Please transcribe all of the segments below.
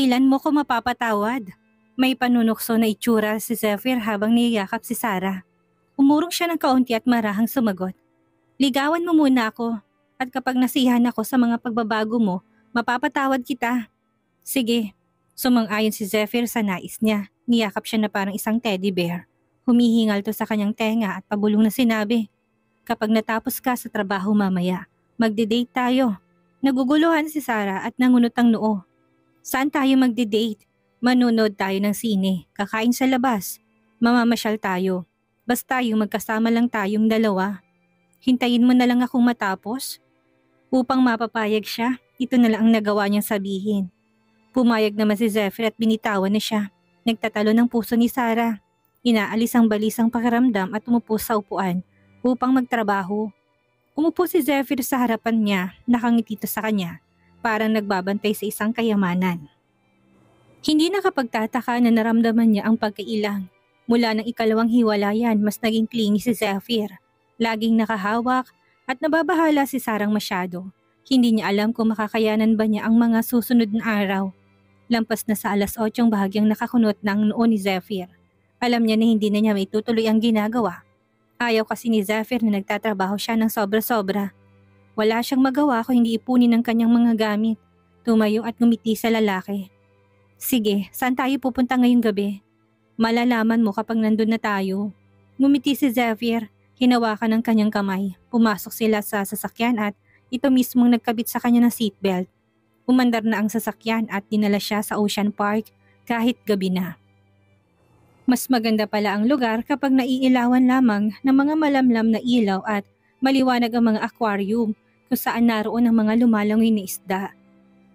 Kailan mo ko mapapatawad? May panunukso na itsura si Zephyr habang niyayakap si Sarah. Umurong siya ng kaunti at marahang sumagot. Ligawan mo muna ako at kapag nasiyahan ako sa mga pagbabago mo, mapapatawad kita. Sige, sumang-ayon si Zephyr sa nais niya. Niyakap siya na parang isang teddy bear. Humihingal to sa kanyang tenga at pabulong na sinabi, kapag natapos ka sa trabaho mamaya, magde-date tayo. Naguguluhan si Sarah at nangunot ang noo. Saan tayo magde-date? Manonood tayo ng sine, kakain sa labas, mamamasyal tayo. Basta yung magkasama lang tayong dalawa. Hintayin mo na lang akong matapos. Upang mapapayag siya, ito na lang ang nagawa niyang sabihin. Pumayag naman si Zephyr at binitawan na siya. Nagtatalo ng puso ni Sarah. Inaalis ang balisang pakiramdam at umupo sa upuan upang magtrabaho. Umupo si Zephyr sa harapan niya, nakangiti sa kanya, parang nagbabantay sa isang kayamanan. Hindi nakapagtataka na naramdaman niya ang pagkailang. Mula ng ikalawang hiwalayan, mas naging clingy si Zephyr. Laging nakahawak at nababahala si Sarang masyado. Hindi niya alam kung makakayanan ba niya ang mga susunod na araw. Lampas na sa 8:00 bahagyang nakakunot na ang noo ni Zephyr. Alam niya na hindi na niya maitutuloy ang ginagawa. Ayaw kasi ni Zephyr na nagtatrabaho siya ng sobra-sobra. Wala siyang magawa kung hindi ipunin ang kanyang mga gamit. Tumayo at ngumiti sa lalaki. Sige, saan tayo pupunta ngayong gabi? Malalaman mo kapag nandun na tayo. Ngumiti si Zephyr, hinawakan ng kanyang kamay. Pumasok sila sa sasakyan at ito mismong nagkabit sa kanya ng seatbelt. Umandar na ang sasakyan at dinala siya sa Ocean Park kahit gabi na. Mas maganda pala ang lugar kapag naiilawan lamang ng mga malamlam na ilaw at maliwanag ang mga aquarium kung saan naroon ang mga lumalangoy na isda.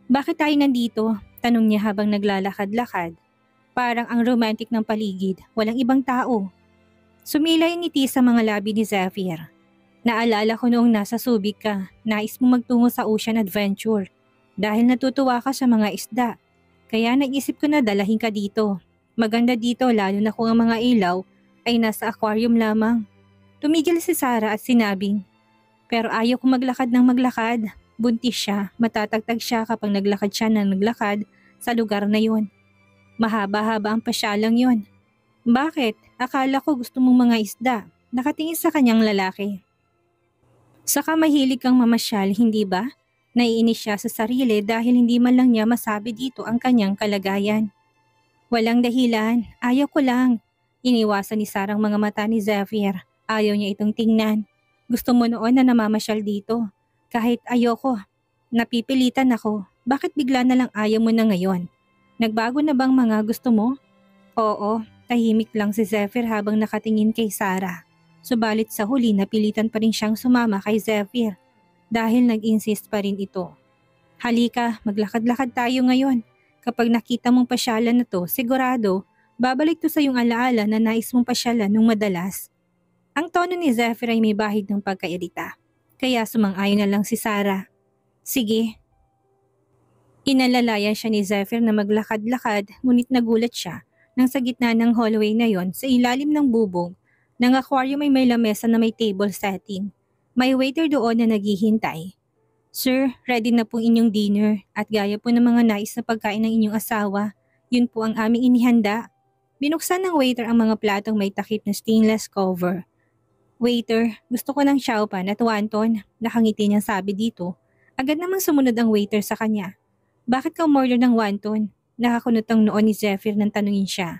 Bakit tayo nandito? Tanong niya habang naglalakad-lakad. Parang ang romantic ng paligid, walang ibang tao. Sumilay ngiti sa mga labi ni Zephyr. Naalala ko noong nasa Subic ka, nais mo magtungo sa ocean adventure. Dahil natutuwa ka sa mga isda. Kaya naisip ko na dalahin ka dito. Maganda dito lalo na kung ang mga ilaw ay nasa aquarium lamang. Tumigil si Sarah at sinabing, pero ayaw ko maglakad ng maglakad. Buntis siya, matatagtag siya kapag naglakad siya ng naglakad sa lugar na yon. Mahaba-haba ang pasyalang yon. Bakit? Akala ko gusto mong mga isda. Nakatingin sa kanyang lalaki. Saka mahilig kang mamasyal, hindi ba? Naiinis siya sa sarili dahil hindi man lang niya masabi dito ang kanyang kalagayan. Walang dahilan, ayaw ko lang. Iniwasan ni Sarah ang mga mata ni Zephyr. Ayaw niya itong tingnan. Gusto mo noon na namamasyal dito. Kahit ayoko, napipilitan ako. Bakit bigla na lang ayaw mo na ngayon? Nagbago na bang mga gusto mo? Oo, tahimik lang si Zephyr habang nakatingin kay Sarah. Subalit sa huli napilitan pa rin siyang sumama kay Zephyr dahil nag-insist pa rin ito. Halika, maglakad-lakad tayo ngayon. Kapag nakita mong pasyalan na to, sigurado, babalik to sa iyong alaala na nais mong pasyalan nung madalas. Ang tono ni Zephyr ay may bahid ng pagkairita. Kaya sumang-ayon na lang si Sarah. Sige. Inalalayan siya ni Zephyr na maglakad-lakad ngunit nagulat siya nang sa gitna ng hallway na yon sa ilalim ng bubong ng aquarium ay may lamesa na may table setting. May waiter doon na naghihintay. Sir, ready na po inyong dinner at gaya po ng mga nais na pagkain ng inyong asawa. Yun po ang aming inihanda. Binuksan ng waiter ang mga platong may takip na stainless cover. Waiter, gusto ko ng siopan at wonton. Nakangiti niyang sabi dito. Agad namang sumunod ang waiter sa kanya. Bakit ka umorder ng wonton? Nakakunot ang noon ni Zephyr nang tanungin siya.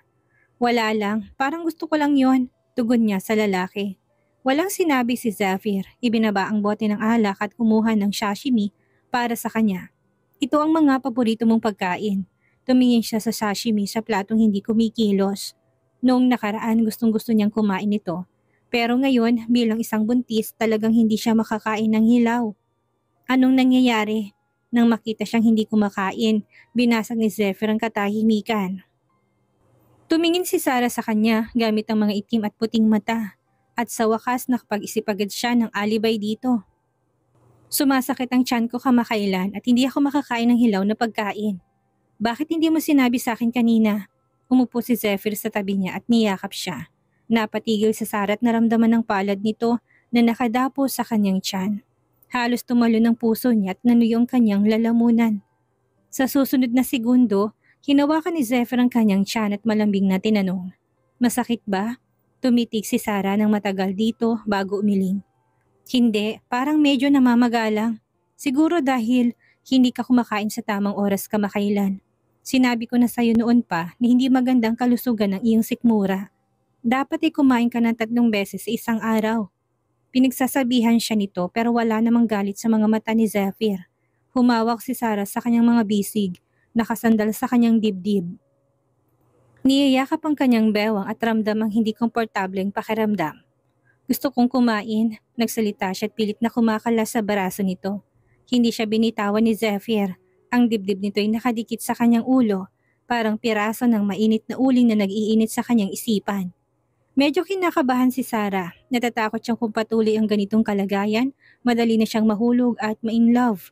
Wala lang, parang gusto ko lang yon. Tugon niya sa lalaki. Walang sinabi si Zephyr. Ibinaba ang bote ng alak at kumuha ng sashimi para sa kanya. Ito ang mga paborito mong pagkain. Tumingin siya sa sashimi sa platong hindi kumikilos. Noong nakaraan gustong-gusto niyang kumain ito. Pero ngayon, bilang isang buntis, talagang hindi siya makakain ng hilaw. Anong nangyayari? Nang makita siyang hindi kumakain, binasag ni Zephyr ang katahimikan. Tumingin si Sarah sa kanya gamit ang mga itim at puting mata. At sa wakas nakapag-isip agad siya ng alibay dito. Sumasakit ang tiyan ko kamakailan at hindi ako makakain ng hilaw na pagkain. Bakit hindi mo sinabi sa akin kanina? Umupo si Zephyr sa tabi niya at niyakap siya. Napatigil sa Sarah at naramdaman ng palad nito na nakadapo sa kanyang tiyan. Halos tumalo ng puso niya at nanuyo ang kanyang lalamunan. Sa susunod na segundo, Hinawakan ni Zephyr ang kanyang tiyan at malambing na tinanong, "Masakit ba?" Tumitig si Sarah ng matagal dito bago umiling. "Hindi, parang medyo namamagalang. Siguro dahil hindi ka kumakain sa tamang oras kamakailan. Sinabi ko na sa'yo noon pa na hindi magandang kalusugan ng iyong sikmura. Dapat ay kumain ka ng 3 beses sa isang araw." Pinagsasabihan siya nito pero wala namang galit sa mga mata ni Zephyr. Humawak si Sarah sa kanyang mga bisig, nakasandal sa kanyang dibdib. Niyayakap ang kanyang bewang at ramdam ang hindi komportableng pakiramdam. "Gusto kong kumain," nagsalita siya at pilit na kumakalas sa baraso nito. Hindi siya binitawan ni Zephyr. Ang dibdib nito ay nakadikit sa kanyang ulo, parang piraso ng mainit na uling na nag-iinit sa kanyang isipan. Medyo kinakabahan si Sarah. Natatakot siyang kung patuloy ang ganitong kalagayan, madali na siyang mahulog at ma-in love.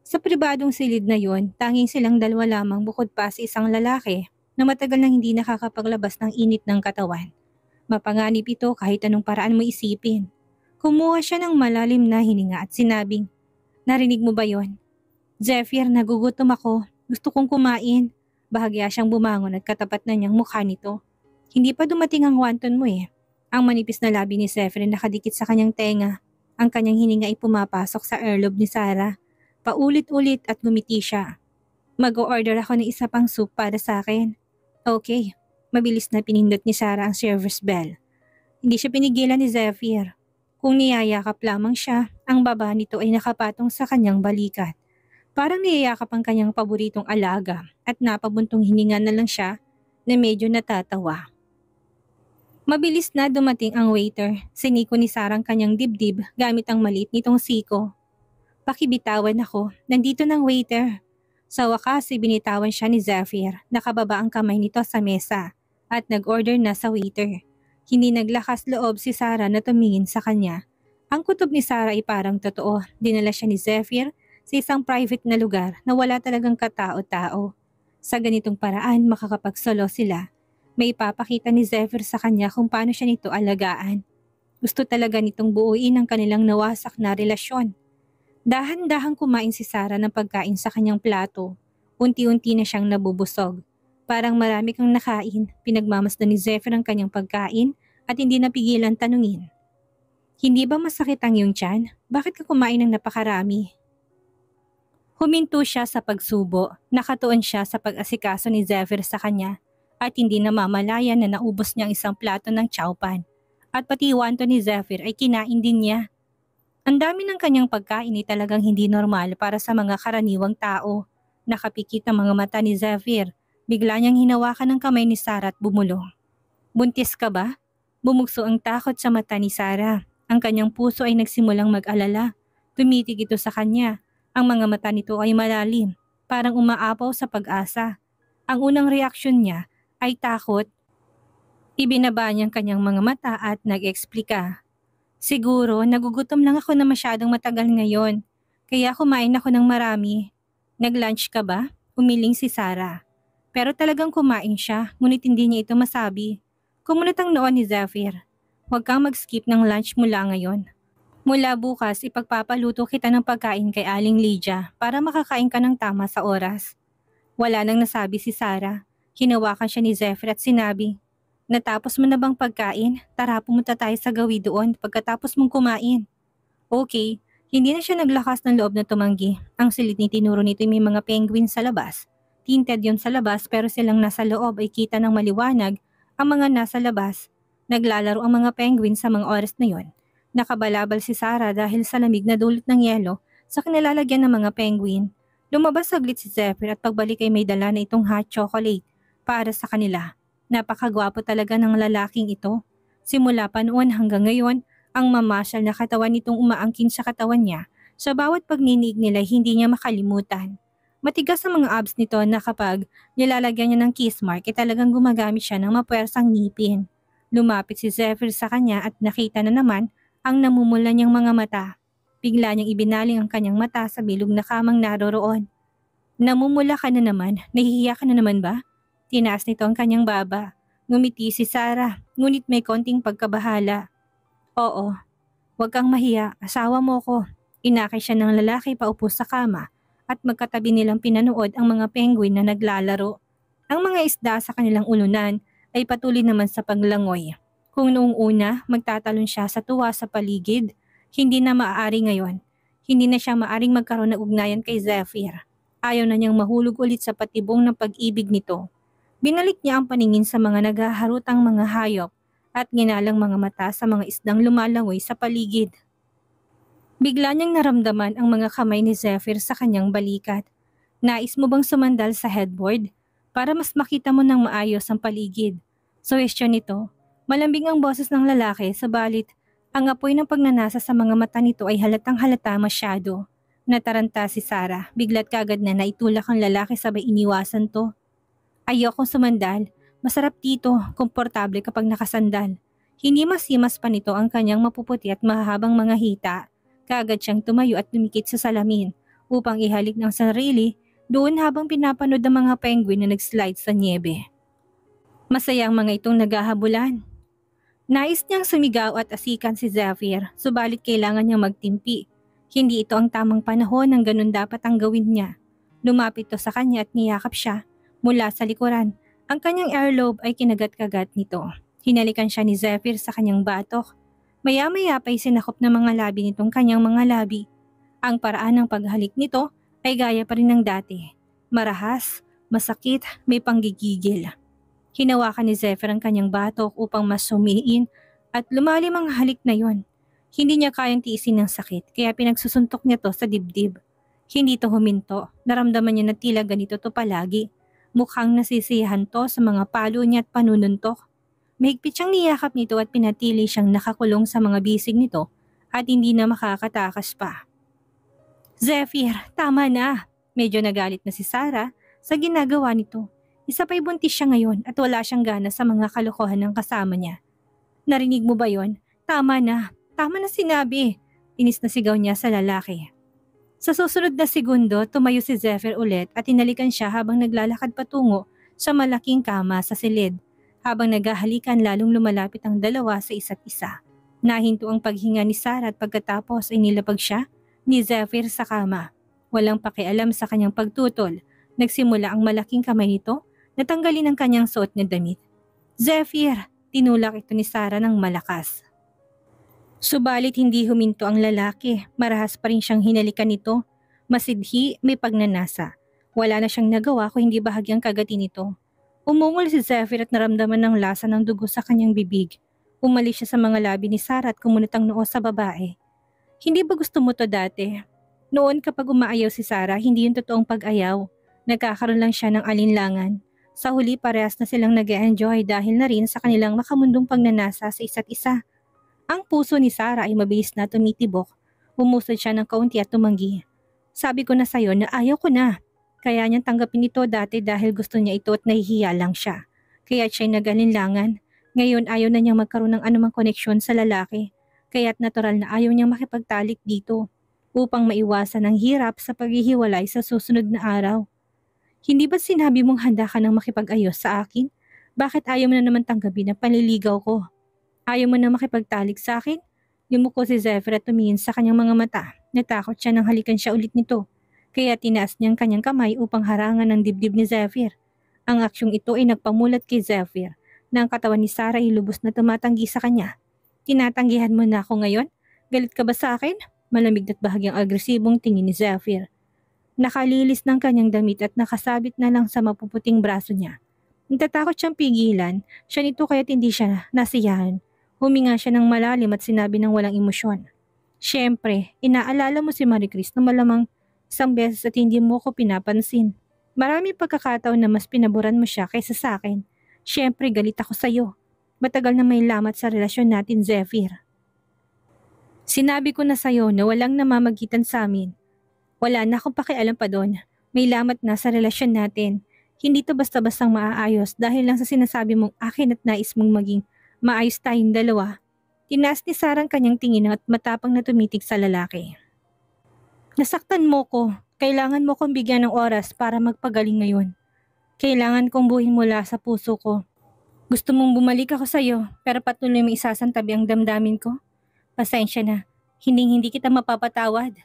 Sa pribadong silid na yon, tanging silang dalawa lamang bukod pa sa isang lalaki na matagal nang hindi nakakapaglabas ng init ng katawan. Mapanganib ito kahit anong paraan mo isipin. Kumuha siya ng malalim na hininga at sinabing, "Narinig mo ba yon? Zephyr, nagugutom ako. Gusto kong kumain." Bahagya siyang bumangon at katapat na niyang mukha nito. "Hindi pa dumating ang wanton mo eh." Ang manipis na labi ni Zephyr nakadikit sa kanyang tenga. Ang kanyang hininga ay pumapasok sa earlobe ni Sarah. Paulit-ulit at ngumiti siya. "Mag-o-order ako ng isa pang soup para sa akin." "Okay." Mabilis na pinindot ni Sarah ang server's bell. Hindi siya pinigilan ni Zephyr. Kung niyayakap lamang siya, ang baba nito ay nakapatong sa kanyang balikat. Parang niyayakap ang kanyang paboritong alaga at napabuntong hininga na lang siya na medyo natatawa. Mabilis na dumating ang waiter. Siniko ni Sarah ang kanyang dibdib gamit ang maliit nitong siko. "Pakibitawan ako, nandito ng waiter." Sa wakas, binitawan siya ni Zephyr. Nakababa ang kamay nito sa mesa at nag-order na sa waiter. Hindi naglakas loob si Sarah na tumingin sa kanya. Ang kutob ni Sarah ay parang totoo. Dinala siya ni Zephyr sa isang private na lugar na wala talagang katao-tao. Sa ganitong paraan, makakapagsolo sila. May ipapakita ni Zephyr sa kanya kung paano siya nito alagaan. Gusto talaga nitong buuin ang kanilang nawasak na relasyon. Dahan-dahang kumain si Sarah ng pagkain sa kanyang plato. Unti-unti na siyang nabubusog. Parang marami kang nakain, pinagmamasdan ni Zephyr ang kanyang pagkain at hindi napigilan tanungin. "Hindi ba masakit ang iyong tiyan? Bakit ka kumain ng napakarami?" Huminto siya sa pagsubo. Nakatuon siya sa pag-asikaso ni Zephyr sa kanya at hindi namamalayan na naubos niya ang isang plato ng chowpan. At pati wanto ni Zephyr ay kinain din niya. Ang dami ng kanyang pagkain ay talagang hindi normal para sa mga karaniwang tao. Nakapikit ang mga mata ni Zephyr. Bigla niyang hinawakan ng kamay ni Sarah at bumulong. "Buntis ka ba?" Bumugso ang takot sa mata ni Sarah. Ang kanyang puso ay nagsimulang mag-alala. Tumitig ito sa kanya. Ang mga mata nito ay malalim, parang umaapaw sa pag-asa. Ang unang reaksyon niya ay takot. Ibinaba niya ang kanyang mga mata at nag-eksplika. "Siguro, nagugutom lang ako na masyadong matagal ngayon. Kaya kumain ako ng marami." "Nag-lunch ka ba?" Umiling si Sarah. Pero talagang kumain siya, ngunit hindi niya ito masabi. Kumunot ang noo ni Zephyr. "Huwag kang mag-skip ng lunch mula ngayon. Mula bukas, ipagpapaluto kita ng pagkain kay Aling Lydia para makakain ka ng tama sa oras." Wala nang nasabi si Sarah. Hinawakan siya ni Zephyr at sinabi, "Natapos mo na bang pagkain? Tara, pumunta tayo sa gawi doon pagkatapos mong kumain." Okay, hindi na siya naglakas ng loob na tumanggi. Ang silid ni tinuro nito ay may mga penguin sa labas. Tinted yon sa labas pero silang nasa loob ay kita ng maliwanag ang mga nasa labas. Naglalaro ang mga penguin sa mga oras na yon. Nakabalabal si Sarah dahil sa lamig na dulot ng yelo sa kinalalagyan ng mga penguin. Lumabas saglit si Zephyr at pagbalik ay may dala na itong hot chocolate para sa kanila. Napakagwapo talaga ng lalaking ito. Simula pa noon hanggang ngayon, ang mamasyal na katawan nitong umaangkin sa katawan niya. Sa bawat pagninig nila hindi niya makalimutan. Matigas ang mga abs nito na kapag nilalagyan niya ng kiss mark ay talagang gumagamit siya ng mapuwersang ngipin. Lumapit si Zephyr sa kanya at nakita na naman ang namumula niyang mga mata. Bigla niyang ibinaling ang kanyang mata sa bilog na kamang naroroon. "Namumula ka na naman? Nahihiya ka na naman ba?" Tinaas nito ang kanyang baba. Ngumiti si Sarah, ngunit may konting pagkabahala. "Oo, huwag kang mahiya, asawa mo ko." Inakay siya ng lalaki paupo sa kama at magkatabi nilang pinanood ang mga penguin na naglalaro. Ang mga isda sa kanilang ulunan ay patuloy naman sa paglangoy. Kung noong una magtatalon siya sa tuwa sa paligid, hindi na maaari ngayon. Hindi na siya maaring magkaroon ng ugnayan kay Zephyr. Ayaw na niyang mahulog ulit sa patibong ng pag-ibig nito. Binalik niya ang paningin sa mga naghaharutang mga hayop at ginalang mga mata sa mga isdang lumalangoy sa paligid. Bigla niyang naramdaman ang mga kamay ni Zephyr sa kanyang balikat. Nais mo bang sumandal sa headboard para mas makita mo ng maayos ang paligid? Suwestyon nito. Malambing ang boses ng lalaki, sabalit ang apoy ng pagnanasa sa mga mata nito ay halatang halata masyado. Nataranta si Sarah, bigla't kagad na naitulak ang lalaki sabay iniwasan to. Ayokong sumandal. Masarap dito, komportable kapag nakasandal. Hindi masimas pa nito ang kanyang mapuputi at mahahabang mga hita. Kaagad siyang tumayo at lumikit sa salamin upang ihalik ng sarili doon habang pinapanood ang mga penguin na nag-slide sa niebe. Masaya ang mga itong naghahabulan. Nais niyang sumigaw at asikan si Zephyr, subalit kailangan niyang magtimpi. Hindi ito ang tamang panahon ng ganun dapat ang gawin niya. Lumapit to sa kanya at niyakap siya mula sa likuran. Ang kanyang earlobe ay kinagat-kagat nito. Hinalikan siya ni Zephyr sa kanyang batok. Maya-maya pa'y sinakop ng mga labi nitong kanyang mga labi. Ang paraan ng paghalik nito ay gaya pa rin ng dati. Marahas, masakit, may panggigigil. Hinawakan ni Zephyr ang kanyang batok upang mas sumiin at lumalim ang halik na yon. Hindi niya kayang tiisin ng sakit kaya pinagsusuntok niya to sa dibdib. Hindi to huminto, naramdaman niya na tila ganito to palagi. Mukhang nasisiyahan to sa mga palo niya at panununtok. Mahigpit siyang niyakap nito at pinatili siyang nakakulong sa mga bisig nito at hindi na makakatakas pa. Zephyr, tama na! Medyo nagalit na si Sarah sa ginagawa nito. Isa pa'y buntis siya ngayon at wala siyang gana sa mga kalokohan ng kasama niya. Narinig mo ba yon? Tama na sinabi. Inis na sigaw niya sa lalaki. Sa susunod na segundo, tumayo si Zephyr ulit at inalikan siya habang naglalakad patungo sa malaking kama sa silid. Habang naghahalikan lalong lumalapit ang dalawa sa isa't isa. Nahinto ang paghinga ni Sarah at pagkatapos ay nilapag siya ni Zephyr sa kama. Walang pakialam sa kanyang pagtutol. Nagsimula ang malaking kamay nito na tanggalin ang kanyang suot na damit. Zephyr, tinulak ito ni Sarah ng malakas. Subalit hindi huminto ang lalaki, marahas pa rin siyang hinalikan nito. Masidhi, may pagnanasa. Wala na siyang nagawa kung hindi bahagyang kagatin ito. Umungol si Zephyr at naramdaman ng lasa ng dugo sa kanyang bibig. Umalis siya sa mga labi ni Sarah at kumunot ang noo sa babae. Hindi ba gusto mo to dati? Noon kapag umaayaw si Sarah, hindi yung totoong pag-ayaw. Nagkakaroon lang siya ng alinlangan. Sa huli parehas na silang nag-e-enjoy dahil na rin sa kanilang makamundong pagnanasa sa isa't isa. Ang puso ni Sarah ay mabilis na tumitibok. Umusod siya ng kaunti at tumanggi. Sabi ko na sa'yo na ayaw ko na. Kaya niyang tanggapin ito dati dahil gusto niya ito at nahihiya lang siya. Kaya siya'y nag-alinlangan. Ngayon ayaw na niyang magkaroon ng anumang koneksyon sa lalaki. Kaya't natural na ayaw niyang makipagtalik dito upang maiwasan ang hirap sa paghihiwalay sa susunod na araw. Hindi ba sinabi mong handa ka nang makipag-ayos sa akin? Bakit ayaw mo na naman tanggapin ang panliligaw ko? Ayaw mo na makipagtalik sa akin? Yumuko si Zephyr at tumingin sa kanyang mga mata. Natakot siya nang halikan siya ulit nito. Kaya tinaas niyang kanyang kamay upang harangan ang dibdib ni Zephyr. Ang aksyong ito ay nagpamulat kay Zephyr na ang katawan ni Sarah ay lubos na tumatanggi sa kanya. Tinatanggihan mo na ako ngayon? Galit ka ba sa akin? Malamig at bahagyang agresibong tingin ni Zephyr. Nakalilis ng kanyang damit at nakasabit na lang sa mapuputing braso niya. Natatakot siyang pigilan, siya nito kaya't hindi siya nasiyahan. Huminga siya ng malalim at sinabi ng walang emosyon. Siyempre, inaalala mo si Marie Chris na malamang isang beses at hindi mo ko pinapansin. Marami pagkakataon na mas pinaboran mo siya kaysa sa akin. Siyempre, galit ako sa'yo. Matagal na may lamat sa relasyon natin, Zephyr. Sinabi ko na sa'yo na walang namamagitan sa amin. Wala na akong pakialam pa doon. May lamat na sa relasyon natin. Hindi to basta-bastang maaayos dahil lang sa sinasabi mong akin at nais mong maging maayos tayong dalawa. Tinaas ni Sarah ang kanyang tingin at matapang na tumitig sa lalaki. Nasaktan mo ko. Kailangan mo kong bigyan ng oras para magpagaling ngayon. Kailangan kong buhin mula sa puso ko. Gusto mong bumalik ako sa'yo pero patuloy mo isasantabi ang damdamin ko? Pasensya na. Hindi kita mapapatawad.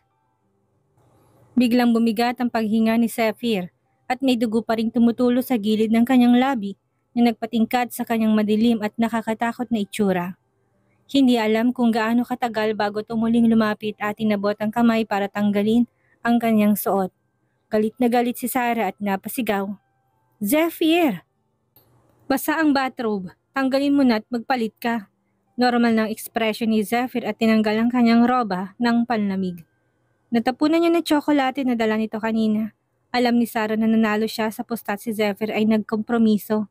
Biglang bumigat ang paghinga ni Zephyr at may dugo pa ring tumutulo sa gilid ng kanyang labi na nagpatingkad sa kanyang madilim at nakakatakot na itsura. Hindi alam kung gaano katagal bago tumuling lumapit at inabot ang kamay para tanggalin ang kanyang suot. Galit na galit si Sarah at napasigaw. "Zephyr! Basa ang bathrobe. Tanggalin mo na at magpalit ka." Normal ng ekspresyon ni Zephyr at tinanggal ang kanyang roba ng panlamig. Natapunan niya ng tsokolate na dala nito kanina. Alam ni Sarah na nanalo siya sa pustat si Zephyr ay nagkompromiso.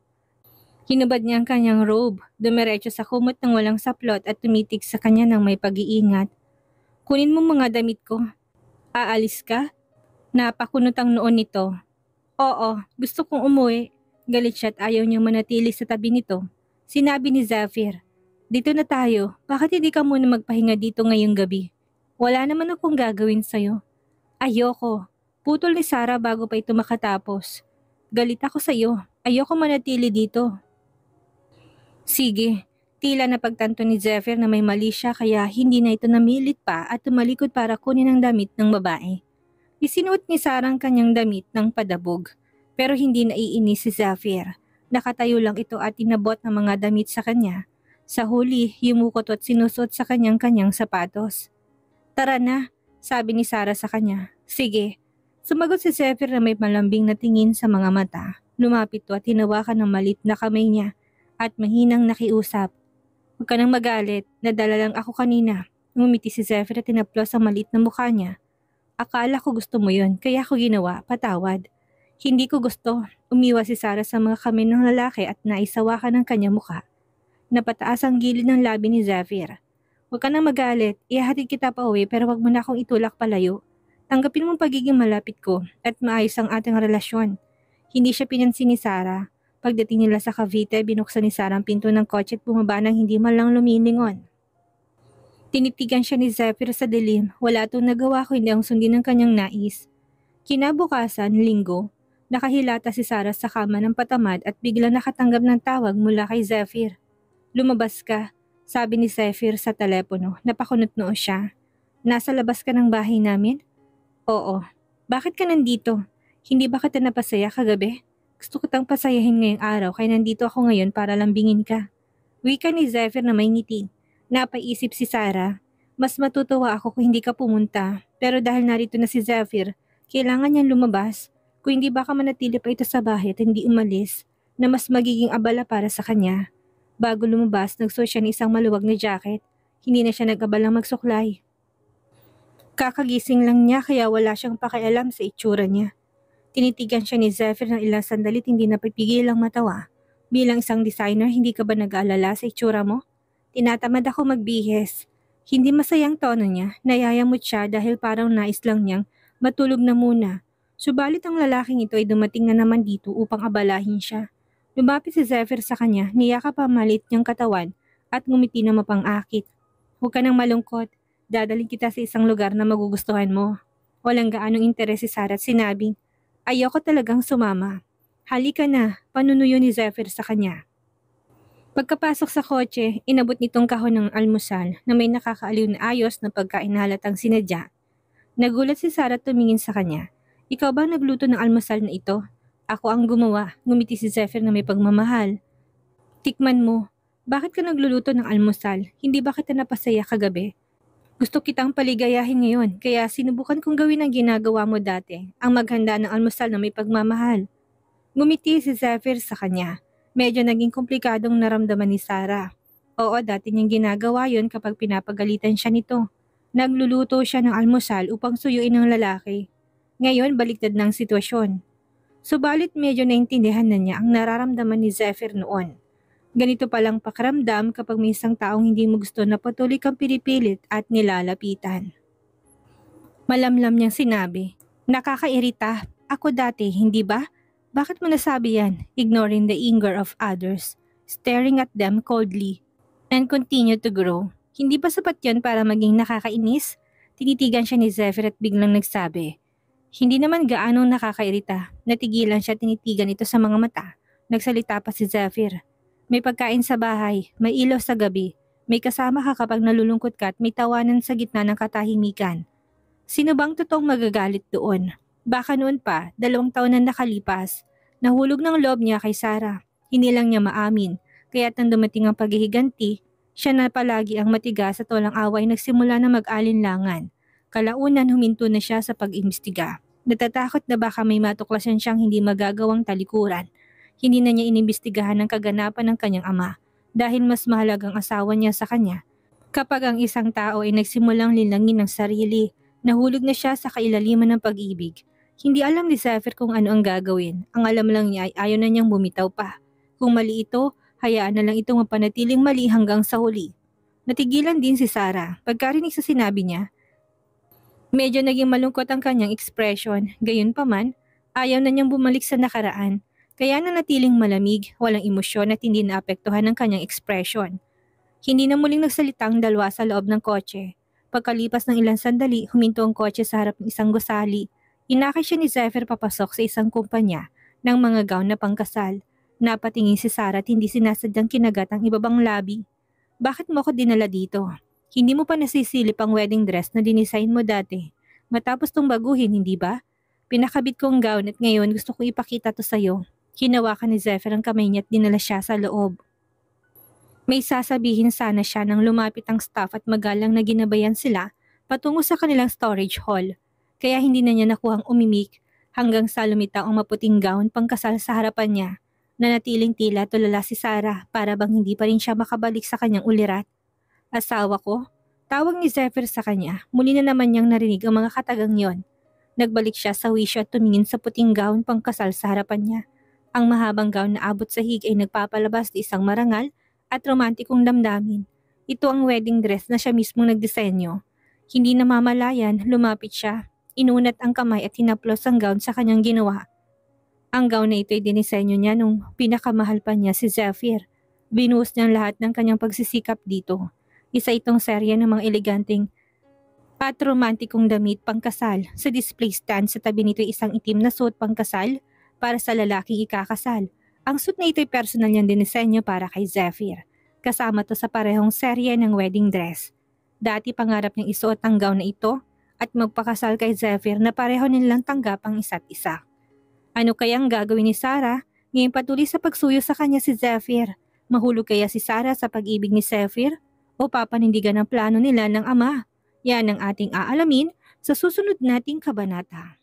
Hinubad niya ang kanyang robe, dumiretso sa kumot ng walang saplot at tumitig sa kanya ng may pag-iingat. "Kunin mo mga damit ko. Aalis ka?" Napakunot ang noon nito. "Oo, gusto kong umuwi." Galit siya at ayaw niyang manatili sa tabi nito. Sinabi ni Zephyr, "Dito na tayo, bakit hindi ka muna magpahinga dito ngayong gabi? Wala naman akong gagawin sa'yo." "Ayoko." Putol ni Sarah bago pa ito makatapos. "Galit ako sa'yo, ayoko manatili dito." "Sige." Tila napagtanto ni Zephyr na may mali siya kaya hindi na ito namilit pa at tumalikod para kunin ang damit ng babae. Isinuot ni Sarah ang kanyang damit ng padabog. Pero hindi naiinis si Zephyr. Nakatayo lang ito at inabot ng mga damit sa kanya. Sa huli, yumukot at sinusuot sa kanyang sapatos. "Tara na," sabi ni Sarah sa kanya. "Sige." Sumagot si Zephyr na may malambing na tingin sa mga mata. Lumapit to at hinawakan ng malit na kamay niya at mahinang nakiusap. "Huwag ka nang magalit, nadala lang ako kanina." Ngumiti si Zephyr at tinaplos ang malit na mukha niya. "Akala ko gusto mo yun, kaya ko ginawa, patawad." "Hindi ko gusto." Umiwas si Sarah sa mga kamay ng lalaki at naisawakan ang kanyang mukha. Napataas ang gilid ng labi ni Zephyr. "Huwag ka nang magalit, ihahatid kita pa uwi pero wag mo na akong itulak palayo. Tanggapin mo pagiging malapit ko at maayos ang ating relasyon." Hindi siya pinansin ni Sarah. Pagdating nila sa Cavite, binuksan ni Sarah ang pinto ng kotse at bumaba nang hindi man lang lumilingon. Tinitigan siya ni Zephyr sa dilim. Wala itong nagawa kundi ang sundin ng kanyang nais. Kinabukasan, Linggo, nakahilata si Sarah sa kama ng patamad at biglang nakatanggap ng tawag mula kay Zephyr. "Lumabas ka," sabi ni Zephyr sa telepono. Napakunot noo siya. "Nasa labas ka ng bahay namin?" "Oo." "Bakit ka nandito? Hindi ba kita napasaya kagabi? Gusto kitang pasayahin ngayong araw kaya nandito ako ngayon para lambingin ka." Wika ni Zephyr na may ngiti. Napaisip si Sarah. Mas matutuwa ako kung hindi ka pumunta. Pero dahil narito na si Zephyr, kailangan niyang lumabas. Kung hindi baka manatili pa ito sa bahay at hindi umalis, na mas magiging abala para sa kanya. Bago lumabas, nagsuot siya ng isang maluwag na jacket. Hindi na siya nag-abalang magsuklay. Kakagising lang niya kaya wala siyang pakialam sa itsura niya. Tinitigan siya ni Zephyr ng ilang sandali at hindi napipigil ang matawa. "Bilang isang designer, hindi ka ba nag-aalala sa itsura mo?" "Tinatamad ako magbihis." Hindi masayang tono niya, nayayamot siya dahil parang nais lang niyang matulog na muna. Subalit ang lalaking ito ay dumating na naman dito upang abalahin siya. Lumapit si Zephyr sa kanya, niyakap ang maliit niyang katawan at ngumiti na mapang-akit. "Huwag ka nang malungkot, dadaling kita sa isang lugar na magugustuhan mo." Walang gaanong interes si Sarah at sinabing, "Ayoko talagang sumama." "Halika na," panunuyo ni Zephyr sa kanya. Pagkapasok sa kotse, inabot nitong kahon ng almusal na may nakakaaliw na ayos na pagkain na halatang sinadya. Nagulat si Sarah at tumingin sa kanya. "Ikaw ba nagluto ng almusal na ito?" "Ako ang gumawa," ngumiti si Zephyr na may pagmamahal. "Tikman mo. Bakit ka nagluluto ng almusal? Hindi ba kita napasaya kagabi? Gusto kitang paligayahin ngayon, kaya sinubukan kong gawin ang ginagawa mo dati, ang maghanda ng almusal na may pagmamahal." Ngumiti si Zephyr sa kanya. Medyo naging komplikadong naramdaman ni Sarah. Oo, dati niyang ginagawa yon kapag pinapagalitan siya nito. Nagluluto siya ng almusal upang suyuin ng lalaki. Ngayon, baliktad ng sitwasyon. Subalit medyo naintindihan na niya ang nararamdaman ni Zephyr noon. Ganito palang pakiramdam kapag may isang taong hindi mo gusto na patuloy kang pinipilit at nilalapitan. Malamlam niyang sinabi, "Nakakairita. Ako dati, hindi ba? Bakit mo nasabi yan?" Ignoring the anger of others, staring at them coldly, and continue to grow. Hindi ba sapat yan para maging nakakainis? Tinitigan siya ni Zephyr at biglang nagsabi, "Hindi naman gaanong nakakairita." Natigilan siya, tinitigan ito sa mga mata. Nagsalita pa si Zephyr. "May pagkain sa bahay, may ilaw sa gabi, may kasama ka kapag nalulungkot ka at may tawanan sa gitna ng katahimikan. Sino bang totoong magagalit doon?" Baka noon pa, 2 taon na nakalipas, nahulog ng loob niya kay Sarah. Hindi lang niya maamin, kaya't nang dumating ang paghihiganti, siya na palagi ang matigas at walang away nagsimula na mag-alinlangan. Kalaunan huminto na siya sa pag-imbestiga. Natatakot na baka may matuklasan siyang hindi magagawang talikuran. Hindi na niya inimbestigahan ang kaganapan ng kanyang ama dahil mas mahalagang asawa niya sa kanya. Kapag ang isang tao ay nagsimulang linangin ng sarili, nahulog na siya sa kailaliman ng pag-ibig. Hindi alam ni Zephyr kung ano ang gagawin. Ang alam lang niya ay ayaw na niyang bumitaw pa. Kung mali ito, hayaan na lang itong mapanatiling mali hanggang sa huli. Natigilan din si Sarah pagkarinig sa sinabi niya. Medyo naging malungkot ang kanyang ekspresyon, gayunpaman, ayaw na niyang bumalik sa nakaraan. Kaya nanatiling malamig, walang emosyon at hindi naapektuhan ng kanyang ekspresyon. Hindi na muling nagsalita ang dalawa sa loob ng kotse. Pagkalipas ng ilang sandali, huminto ang kotse sa harap ng isang gusali. Inakay siya ni Zephyr papasok sa isang kumpanya ng mga gown na pangkasal. Napatingin si Sarah at hindi sinasadyang kinagat ang ibabang labi. Bakit mo ako dinala dito? Hindi mo pa nasisilip ang wedding dress na dinisign mo dati. Matapos tong baguhin, hindi ba? Pinakabit ko ang gown at ngayon gusto ko ipakita to sa'yo. Hinawakan ni Zephyr ang kamay niya at dinala siya sa loob. May sasabihin sana siya nang lumapit ang staff at magalang na ginabayan sila patungo sa kanilang storage hall. Kaya hindi na niya nakuhang umimik hanggang sa lumitaw ang maputing gown pangkasal sa harapan niya. Nanatiling tila tulala si Sarah para bang hindi pa rin siya makabalik sa kanyang ulirat. Asawa ko? Tawag ni Zephyr sa kanya. Muli na naman niyang narinig ang mga katagang yon. Nagbalik siya sa wisyo at tumingin sa puting gown pangkasal sa harapan niya. Ang mahabang gown na abot sa hig ay nagpapalabas ng isang marangal at romantikong damdamin. Ito ang wedding dress na siya mismo nagdisenyo. Hindi namamalayan, lumapit siya. Inunat ang kamay at hinaplos ang gown sa kanyang ginawa. Ang gown na ito ay dinisenyo niya nung pinakamahal pa niya si Zephyr. Binuhos niya lahat ng kanyang pagsisikap dito. Isa itong serye ng mga eleganteng at romantikong damit pangkasal. Sa display stand sa tabi nito ay isang itim na suot pangkasal para sa lalaking ikakasal. Ang suit na ito ay personal niyang dinisenyo para kay Zephyr. Kasama to sa parehong serye ng wedding dress. Dati pangarap niyang isuot ang gown na ito at magpakasal kay Zephyr na pareho nilang tanggap ang isa't isa. Ano kayang gagawin ni Sarah? Ngayon patuloy sa pagsuyo sa kanya si Zephyr. Mahulog kaya si Sarah sa pag-ibig ni Zephyr? O papanindigan ang plano nila ng ama? Yan ang ating aalamin sa susunod nating kabanata.